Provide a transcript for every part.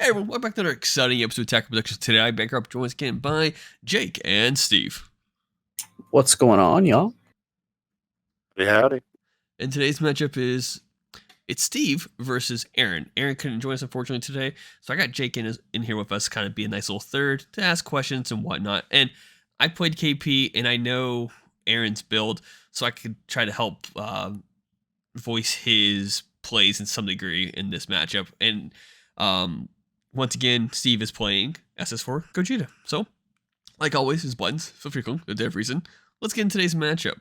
Hey everyone, welcome back to another exciting episode of Tactical Productions. Today, I'm back joined again by Jake and Steve. What's going on, y'all? Howdy. And today's matchup it's Steve versus Aaron. Aaron couldn't join us unfortunately today, so I got Jake in here with us, kind of be a nice little third to ask questions and whatnot. And I played KP, and I know Aaron's build, so I could try to help voice his plays in some degree in this matchup. And once again, Steve is playing SS4 Gogeta. So, like always, his buttons, so frequent, the dev reason. Let's get into today's matchup.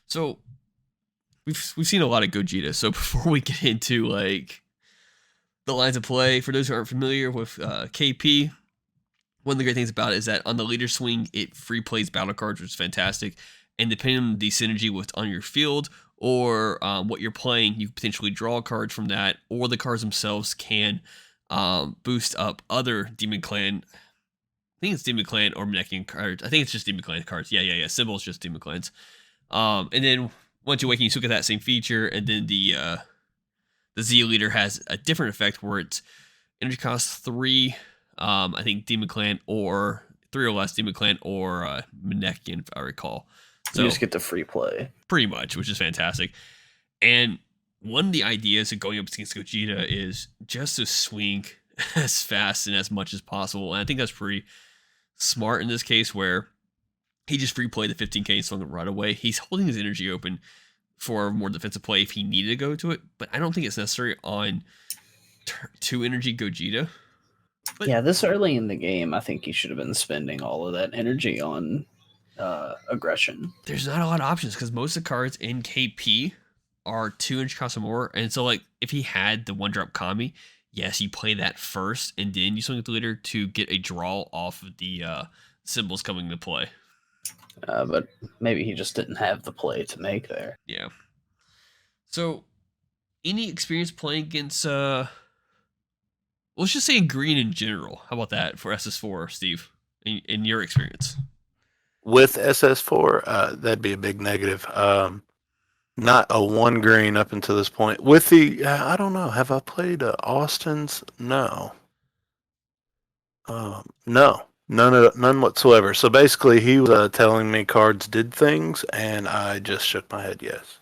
So, we've seen a lot of Gogeta. So before we get into like the lines of play, for those who aren't familiar with KP, one of the great things about it is that on the leader swing, it free plays battle cards, which is fantastic. And depending on the synergy with on your field or what you're playing, you potentially draw cards from that, or the cards themselves can boost up other Demon Clan. I think it's Demon Clan or Menekian cards. I think it's just Demon Clan cards. Yeah. Symbols just Demon Clans. And then once you awaken, you still get that same feature. And then the Z leader has a different effect where it's energy cost 3. I think Demon Clan or 3 or less Demon Clan or Menekian, if I recall. So you just get the free play. Pretty much, which is fantastic. And one of the ideas of going up against Gogeta is just to swing as fast and as much as possible. And I think that's pretty smart in this case, where he just free played the 15k and swung it right away. He's holding his energy open for more defensive play if he needed to go to it, but I don't think it's necessary on 2 energy Gogeta. But yeah, this early in the game, I think he should have been spending all of that energy on aggression. There's not a lot of options because most of the cards in KP are 2 energy cost or more, and so like if he had the 1-drop Kami, yes, you play that first, and then you swing with the leader to get a draw off of the symbols coming into play. But maybe he just didn't have the play to make there. Yeah. So, any experience playing against, let's just say green in general. How about that for SS4, Steve, in your experience? With SS4, that'd be a big negative. Not a 1 green up until this point. With the, I don't know, have I played Austin's? No. No. None whatsoever. So basically, he was telling me cards did things, and I just shook my head yes.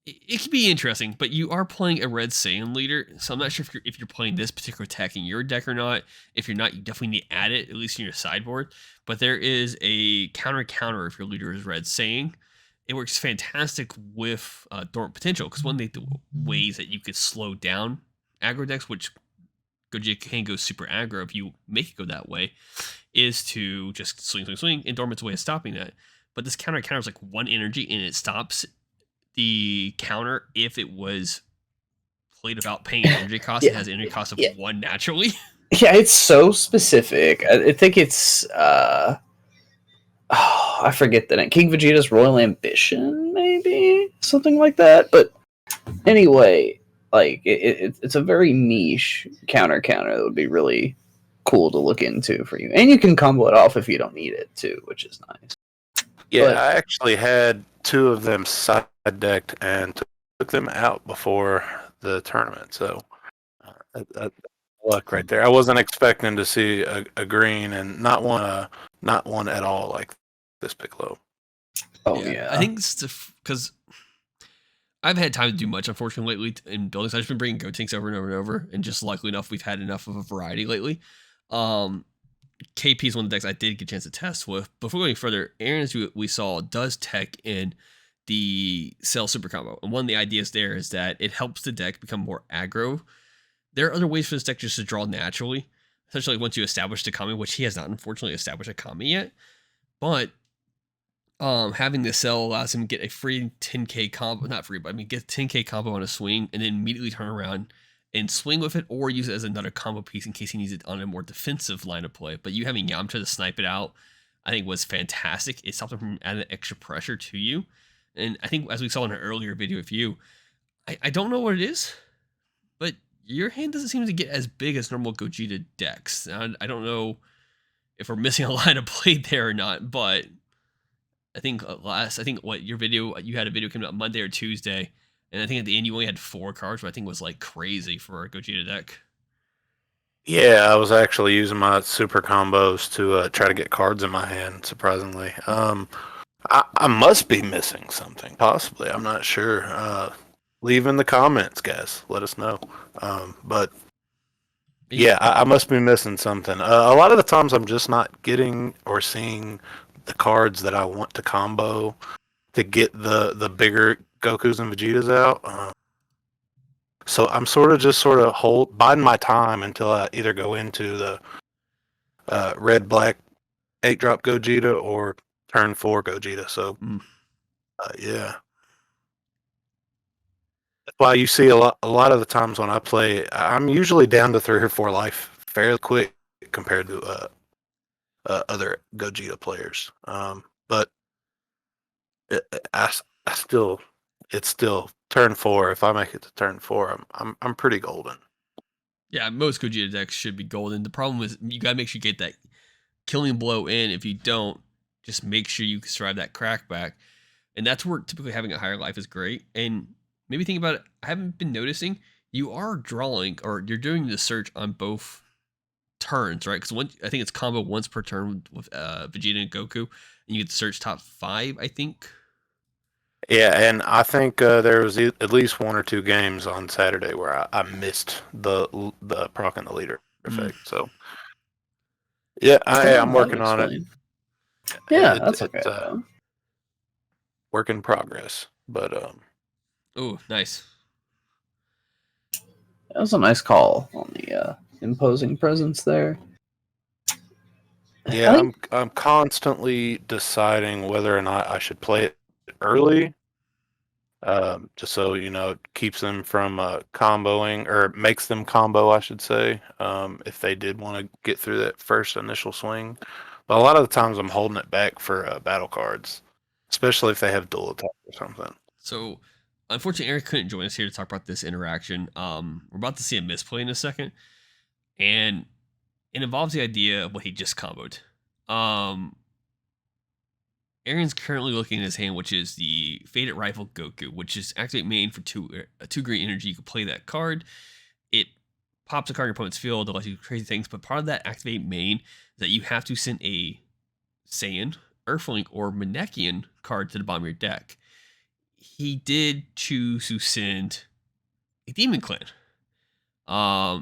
It could be interesting, but you are playing a red Saiyan leader, so I'm not sure if you're playing this particular attack in your deck or not. If you're not, you definitely need to add it, at least in your sideboard. But there is a counter if your leader is red Saiyan. It works fantastic with dormant potential, because one of the ways that you could slow down aggro decks, which Gogeta can go super aggro if you make it go that way, is to just swing, and dormant's a way of stopping that. But this counter is like 1 energy, and it stops the counter if it was played without paying energy cost. It has energy cost of 1 naturally. Yeah, it's so specific. I think it's I forget the name. King Vegeta's Royal Ambition, maybe something like that. But anyway, like it's a very niche counter that would be really cool to look into for you, and you can combo it off if you don't need it too, which is nice. Yeah, but I actually had 2 of them side decked and took them out before the tournament. So luck right there. I wasn't expecting to see a green, and not one at all like this Piccolo. Oh yeah. I think it's because I've had time to do much, unfortunately, lately in buildings. I've just been bringing Gotenks over and over and over, and just luckily enough, we've had enough of a variety lately. KP is one of the decks I did get a chance to test with. Before going further, Aaron, as we saw, does tech in the Cell Super Combo. And one of the ideas there is that it helps the deck become more aggro. There are other ways for this deck just to draw naturally, especially once you establish the Kami, which he has not, unfortunately, established a Kami yet. But having the Cell allows him to get a free 10k combo, not free, but I mean get 10k combo on a swing, and then immediately turn around and swing with it, or use it as another combo piece in case he needs it on a more defensive line of play. But you having Yamcha to snipe it out, I think was fantastic. It stopped him from adding extra pressure to you. And I think, as we saw in an earlier video with you, I don't know what it is, but your hand doesn't seem to get as big as normal Gogeta decks. I don't know if we're missing a line of play there or not, but I think what your video, you had a video coming out Monday or Tuesday And I think at the end you only had 4 cards, but I think it was like crazy for a Gogeta deck. Yeah, I was actually using my super combos to try to get cards in my hand. Surprisingly, I must be missing something. Possibly, I'm not sure. Leave in the comments, guys. Let us know. But yeah, I must be missing something. A lot of the times, I'm just not getting or seeing the cards that I want to combo to get the bigger Gokus and Vegetas out. So I'm sort of biding my time until I either go into the red black 8-drop Gogeta or turn 4 Gogeta. So yeah, that's why you see a lot of the times when I play, I'm usually down to 3 or 4 life fairly quick compared to other Gogeta players. But it, I still, it's still turn 4. If I make it to turn 4, I'm pretty golden. Yeah, most Gogeta decks should be golden. The problem is you gotta make sure you get that killing blow in. If you don't, just make sure you survive that crackback. And that's where typically having a higher life is great. And maybe think about it. I haven't been noticing you are drawing or you're doing the search on both turns, right? Because I think it's combo once per turn with Vegeta and Goku, and you get to search top 5. I think. Yeah, and I think there was at least 1 or 2 games on Saturday where I missed the proc and the leader effect. So yeah, I'm working on it. Yeah, that's okay It's though. work in progress, but Oh, nice. That was a nice call on the imposing presence there. yeah, I'm constantly deciding whether or not I should play it early, just so it keeps them from comboing or makes them combo, I should say, if they did want to get through that first initial swing. But a lot of the times I'm holding it back for battle cards, especially if they have dual attack or something. So, unfortunately, Eric couldn't join us here to talk about this interaction. We're about to see a misplay in a second, and it involves the idea of what he just comboed. Aaron's currently looking at his hand, which is the Faded Rifle Goku, which is activate main for 2 green energy. You can play that card. It pops a card in your opponent's field, it lets you do crazy things, but part of that activate main is that you have to send a Saiyan, Earthling, or Manekian card to the bottom of your deck. He did choose to send a Demon Clan. I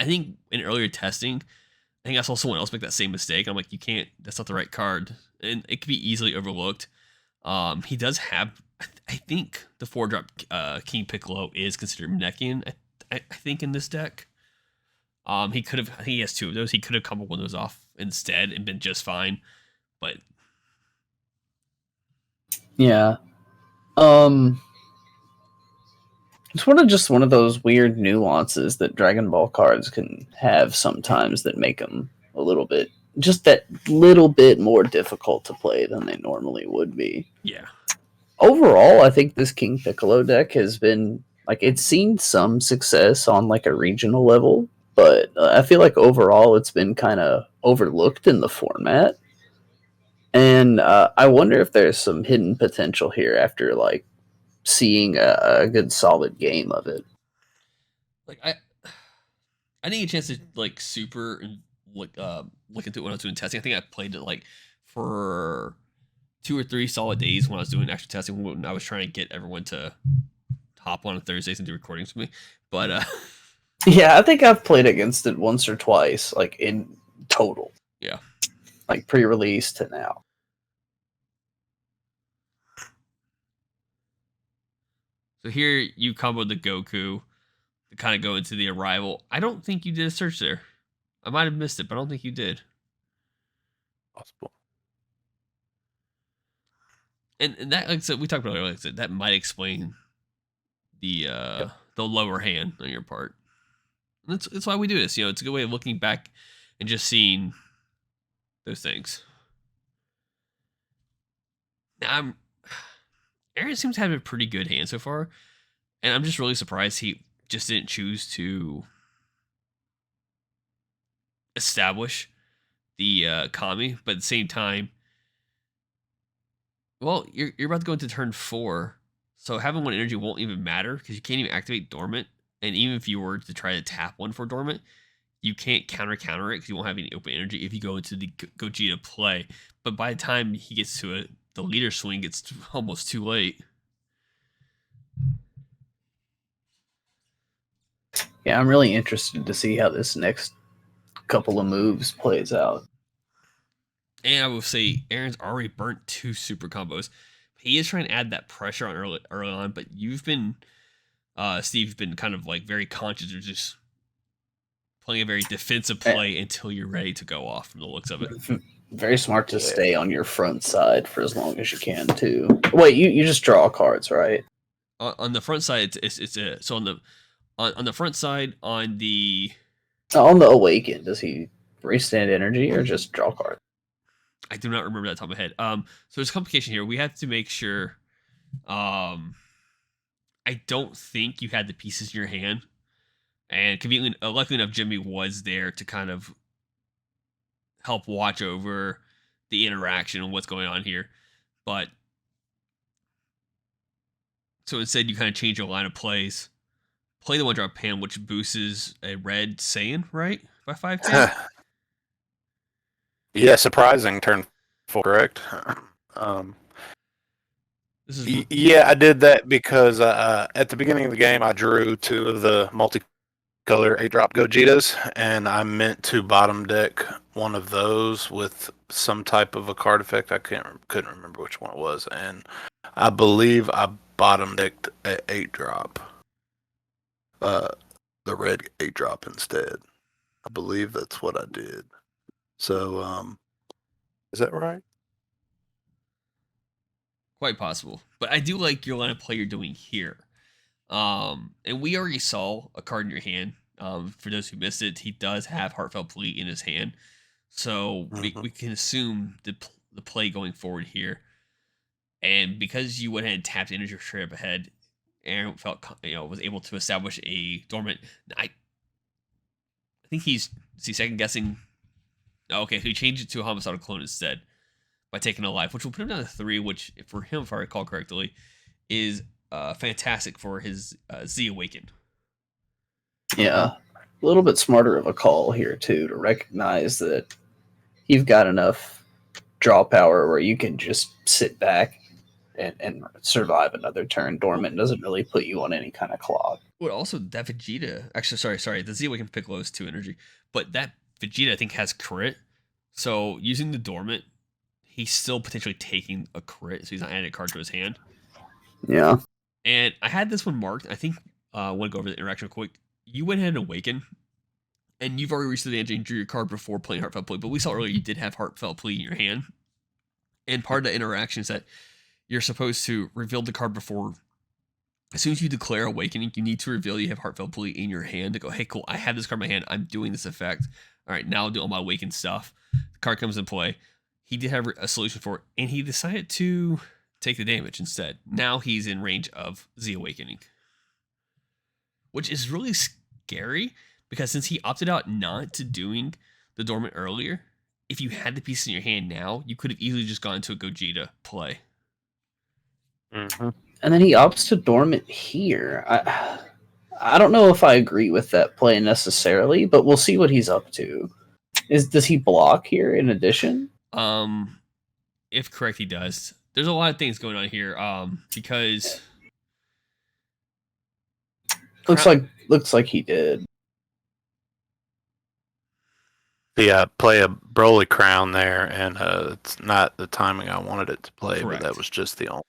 think in earlier testing, I think I saw someone else make that same mistake. I'm like, you can't. That's not the right card, and it could be easily overlooked. He does have, I think, the 4-drop King Piccolo is considered Manekian. I think in this deck, he could have. I think he has 2 of those. He could have come up with those off instead and been just fine. But yeah, it's just one of those weird nuances that Dragon Ball cards can have sometimes that make them a little bit, just that little bit more difficult to play than they normally would be. yeah. Overall, I think this King Piccolo deck has been, it's seen some success on, a regional level, but I feel like overall it's been kind of overlooked in the format. And I wonder if there's some hidden potential here after, seeing a good solid game of it. Like I didn't get a chance to super look into it when I was doing testing. I think I played it for 2 or 3 solid days when I was doing actual testing, when I was trying to get everyone to hop on Thursdays and do recordings with me. But yeah, I think I've played against it once or twice, in total. Yeah. Pre-release to now. So here you comboed the Goku to kind of go into the arrival. I don't think you did a search there. I might have missed it, but I don't think you did. Possible. And that, like I said, we talked about earlier, that might explain the lower hand on your part. And that's why we do this. It's a good way of looking back and just seeing those things. Now, Aaron seems to have a pretty good hand so far, and I'm just really surprised he just didn't choose to establish the Kami, but at the same time, well, you're about to go into turn 4, So having one energy won't even matter because you can't even activate dormant. And even if you were to try to tap one for dormant, you can't counter it because you won't have any open energy if you go into the Gogeta play. But by the time he gets to it, the leader swing, it's almost too late. Yeah, I'm really interested to see how this next couple of moves plays out. And I will say, Aaron's already burnt 2 super combos. He is trying to add that pressure on early on, but you've been, Steve's been kind of like very conscious of just playing a very defensive play until you're ready to go off from the looks of it. Very smart to stay on your front side for as long as you can too. Wait, you just draw cards, right? On the front side, it's so on the front side on the Awaken, does he restand energy or just draw cards? I do not remember that top of my head. So there's a complication here. We have to make sure. I don't think you had the pieces in your hand, and conveniently, luckily enough, Jimmy was there to kind of help watch over the interaction and what's going on here. But so instead, you kind of change your line of plays. Play the 1-drop Pan, which boosts a red Saiyan, right? By 5k? Yeah, surprising turn 4, correct? Yeah, I did that because at the beginning of the game, I drew 2 of the multicolor 8-drop Gogetas, and I meant to bottom deck one of those with some type of a card effect. I couldn't remember which one it was, and I believe I bottom decked an 8-drop. The red 8-drop instead. I believe that's what I did. So, is that right? Quite possible. But I do like your line of play you're doing here. And we already saw a card in your hand. For those who missed it, he does have Heartfelt Plea in his hand. So we can assume the play going forward here. And because you went ahead and tapped energy straight up ahead, Aaron was able to establish a dormant. I think he's second guessing. Okay, so he changed it to a homicidal clone instead by taking a life, which will put him down to 3, which for him, if I recall correctly, is fantastic for his Z Awaken. Yeah, a little bit smarter of a call here too, to recognize that you've got enough draw power where you can just sit back and survive another turn. Dormant doesn't really put you on any kind of clock. Well, also that Vegeta, actually, sorry, the Z Awaken Piccolo is 2 energy, but that Vegeta I think has crit. So using the dormant, he's still potentially taking a crit, so he's not adding a card to his hand. Yeah. And I had this one marked. I think I want to go over the interaction quick. You went ahead and Awaken, and you've already reached the advantage and drew your card before playing Heartfelt Plea, but we saw earlier you did have Heartfelt Plea in your hand. And part of the interaction is that you're supposed to reveal the card before. As soon as you declare Awakening, you need to reveal you have Heartfelt Plea in your hand to go, hey, cool, I have this card in my hand. I'm doing this effect. All right, now I'll do all my Awaken stuff. The card comes in play. He did have a solution for it, and he decided to take the damage instead. Now he's in range of Z Awakening, which is really scary because since he opted out not to doing the dormant earlier, if you had the piece in your hand now, you could have easily just gone to a Gogeta play. Mm-hmm. And then he opts to dormant here. I don't know if I agree with that play necessarily, but we'll see what he's up to. Does he block here in addition? If correct, he does. There's a lot of things going on here. Because looks like he did. Yeah, play a Broly Crown there, and it's not the timing I wanted it to play, Correct. But that was just the only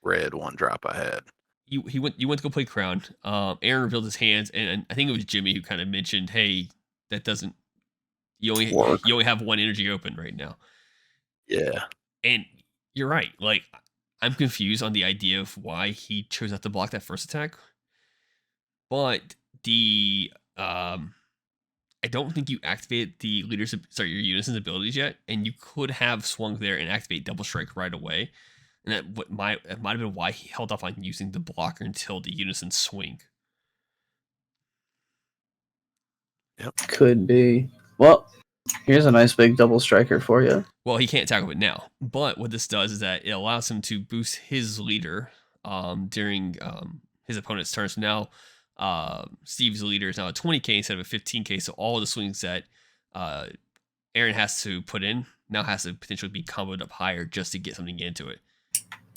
red 1-drop I had. You went to go play Crown. Aaron revealed his hands, and I think it was Jimmy who kind of mentioned, "Hey, that doesn't. You only have 1 energy open right now." Yeah, and you're right. Like, I'm confused on the idea of why he chose not to block that first attack. But I don't think you activated the your Unison's abilities yet, and you could have swung there and activate Double Strike right away. And that might have been why he held off on using the blocker until the Unison swing. Yep. Could be. Well, here's a nice big double striker for you. Well, he can't tackle it now. But what this does is that it allows him to boost his leader during his opponent's turn. So now Steve's leader is now a 20k instead of a 15k. So all of the swings that Aaron has to put in now has to potentially be comboed up higher just to get something into it.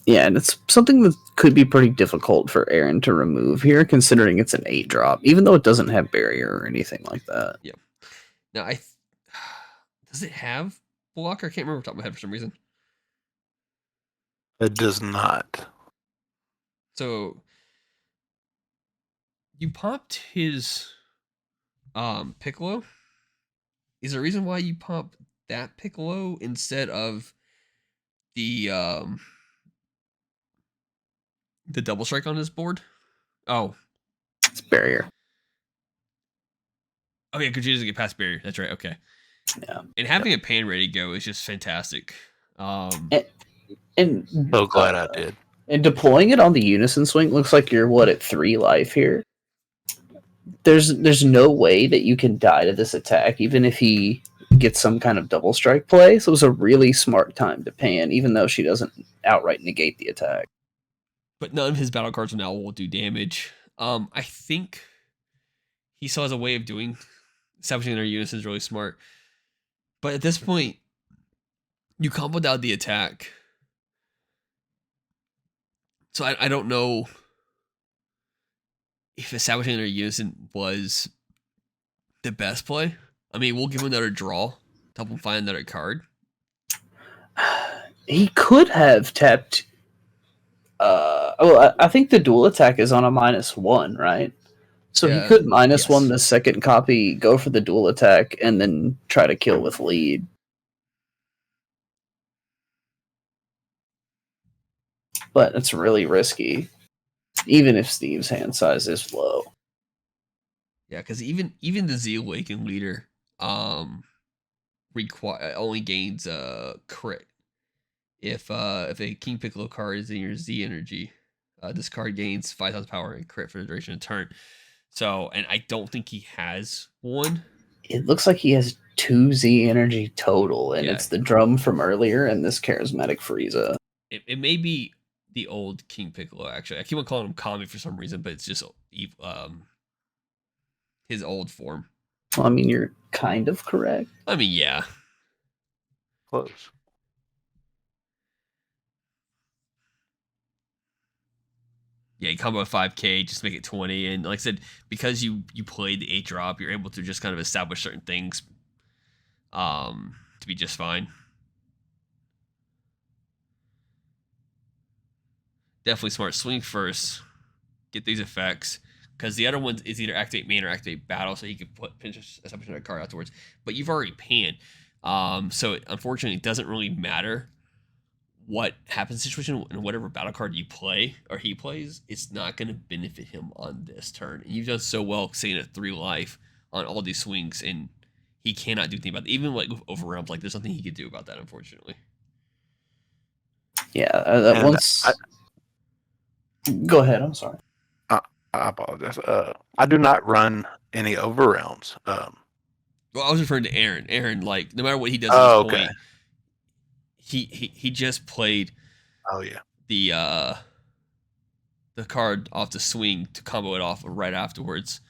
Yeah, and it's something that could be pretty difficult for Aaron to remove here, considering it's an 8-drop, even though it doesn't have barrier or anything like that. Yeah. Now, does it have blocker? I can't remember off the top of my head for some reason. It does not. So you popped his Piccolo. Is there a reason why you pop that Piccolo instead of the double strike on his board? Oh, it's barrier. Oh yeah, Gogeta doesn't get past barrier. That's right. Okay. Yeah. And having a pan ready to go is just fantastic. And So glad I did. And deploying it on the unison swing looks like you're at 3 life here. There's no way that you can die to this attack, even if he gets some kind of double strike play. So it was a really smart time to pan, even though she doesn't outright negate the attack. But none of his battle cards now will do damage. I think he still has a way of doing establishing their unison is really smart. But at this point, you comboed out the attack. So I don't know if establishing their unison was the best play. I mean, we'll give him another draw to help him find another card. He could have tapped. I think the dual attack is on a -1, right? So Yeah, he could minus yes. one the second copy, go for the dual attack, and then try to kill with lead. But it's really risky, even if Steve's hand size is low. Yeah, because even the Z Awakened leader only gains crit if a King Piccolo card is in your Z energy. This card gains 5,000 power and crit for the duration of the turn. So, and I don't think he has one. It looks like he has 2 Z energy total, and Yeah. it's the drum from earlier and this charismatic Frieza. It may be the old King Piccolo, actually. I keep on calling him Kami for some reason, but it's just his old form. Well, I mean, you're kind of correct. I mean, yeah. Close. Yeah, you combo 5k, just make it 20. And like I said, because you played the 8-drop, you're able to just kind of establish certain things to be just fine. Definitely smart. Swing first. Get these effects. Because the other one is either activate main or activate battle, so you can establish another card afterwards. But you've already panned. So unfortunately, it doesn't really matter what happens in the situation, and whatever battle card you play or he plays, it's not going to benefit him on this turn. And you've done so well staying at 3 life on all these swings, and he cannot do anything about it. Even like with overwhelmed, like there's nothing he could do about that, unfortunately. Yeah, once. Go ahead. I'm sorry. I apologize. I do not run any overrounds. Well, I was referring to Aaron. Aaron, like no matter what he does at this point, he just played. Oh yeah. The card off the swing to combo it off right afterwards,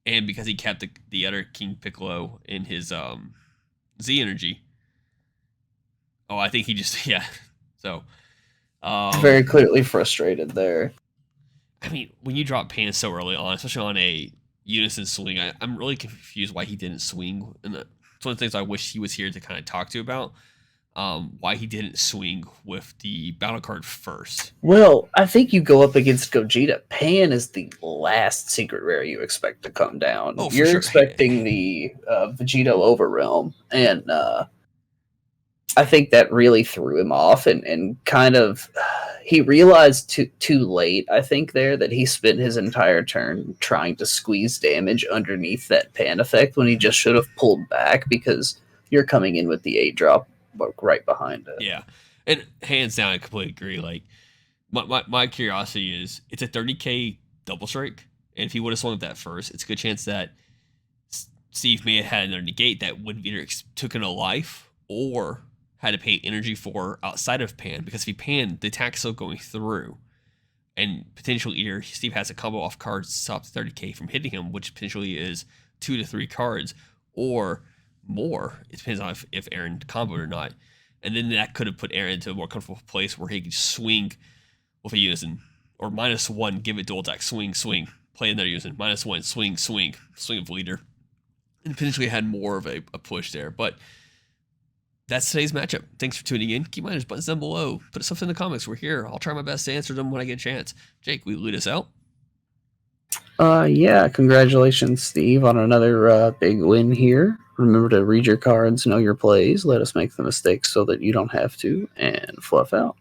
and because he kept the other King Piccolo in his Z energy. Oh, I think he just yeah. So. Very clearly frustrated there. I mean, when you drop pan so early on, especially on a unison swing, I'm really confused why he didn't swing. And it's one of the things I wish he was here to kind of talk to about. Why he didn't swing with the battle card first. Well, I think you go up against Gogeta. Pan is the last secret rare you expect to come down. Oh, You're sure. expecting the Vegito Overrealm, and I think that really threw him off, and kind of he realized too late, I think, there that he spent his entire turn trying to squeeze damage underneath that pan effect when he just should have pulled back, because you're coming in with the 8-drop right behind it. Yeah, and hands down, I completely agree. Like, my curiosity is, it's a 30k double strike, and if he would have swung at that first, it's a good chance that Steve may have had another negate that would have either taken a life or had to pay energy for outside of pan, because if he panned, the attack's still going through. and potentially either Steve has a combo off cards to stop 30k from hitting him, which potentially is 2 to 3 cards or more. It depends on if Aaron comboed or not. And then that could have put Aaron into a more comfortable place where he could swing with a unison, or -1, give it dual attack, swing, swing, play another unison, -1, swing, swing, swing of leader, and potentially had more of a push there. But that's today's matchup. Thanks for tuning in. Keep in mind, there's buttons down below. Put stuff in the comments. We're here. I'll try my best to answer them when I get a chance. Jake, will you lead us out? Yeah, congratulations, Steve, on another big win here. Remember to read your cards, know your plays, let us make the mistakes so that you don't have to, and fluff out.